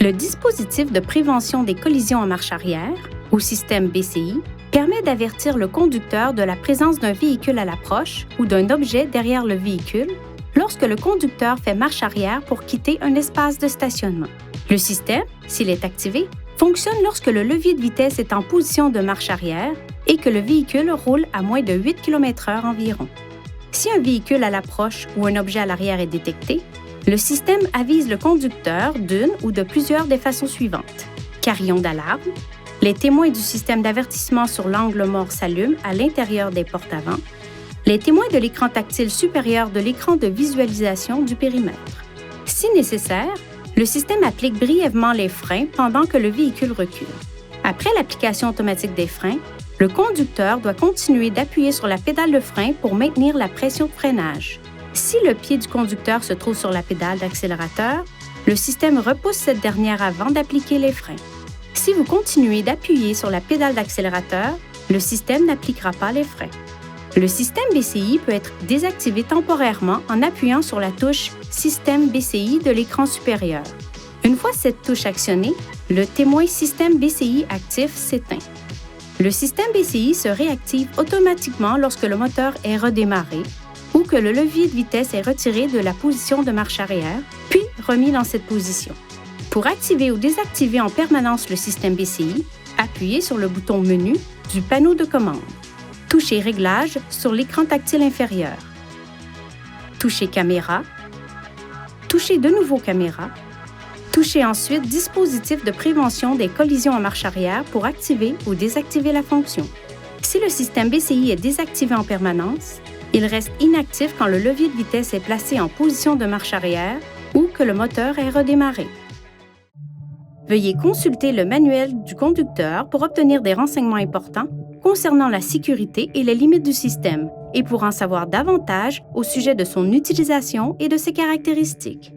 Le dispositif de prévention des collisions en marche arrière, ou système BCI, permet d'avertir le conducteur de la présence d'un véhicule à l'approche ou d'un objet derrière le véhicule lorsque le conducteur fait marche arrière pour quitter un espace de stationnement. Le système, s'il est activé, fonctionne lorsque le levier de vitesse est en position de marche arrière et que le véhicule roule à moins de 8 km/h environ. Si un véhicule à l'approche ou un objet à l'arrière est détecté, le système avise le conducteur d'une ou de plusieurs des façons suivantes. Carillon d'alarme, les témoins du système d'avertissement sur l'angle mort s'allument à l'intérieur des portes avant, les témoins de l'écran tactile supérieur de l'écran de visualisation du périmètre. Si nécessaire, le système applique brièvement les freins pendant que le véhicule recule. Après l'application automatique des freins, le conducteur doit continuer d'appuyer sur la pédale de frein pour maintenir la pression de freinage. Si le pied du conducteur se trouve sur la pédale d'accélérateur, le système repousse cette dernière avant d'appliquer les freins. Si vous continuez d'appuyer sur la pédale d'accélérateur, le système n'appliquera pas les freins. Le système BCI peut être désactivé temporairement en appuyant sur la touche « Système BCI » de l'écran supérieur. Une fois cette touche actionnée, le témoin « Système BCI actif » s'éteint. Le système BCI se réactive automatiquement lorsque le moteur est redémarré ou que le levier de vitesse est retiré de la position de marche arrière, puis remis dans cette position. Pour activer ou désactiver en permanence le système BCI, appuyez sur le bouton « Menu » du panneau de commande. Touchez Réglages sur l'écran tactile inférieur. Touchez Caméra. Touchez de nouveau Caméra. Touchez ensuite Dispositif de prévention des collisions en marche arrière pour activer ou désactiver la fonction. Si le système BCI est désactivé en permanence, il reste inactif quand le levier de vitesse est placé en position de marche arrière ou que le moteur est redémarré. Veuillez consulter le manuel du conducteur pour obtenir des renseignements importants concernant la sécurité et les limites du système et pour en savoir davantage au sujet de son utilisation et de ses caractéristiques.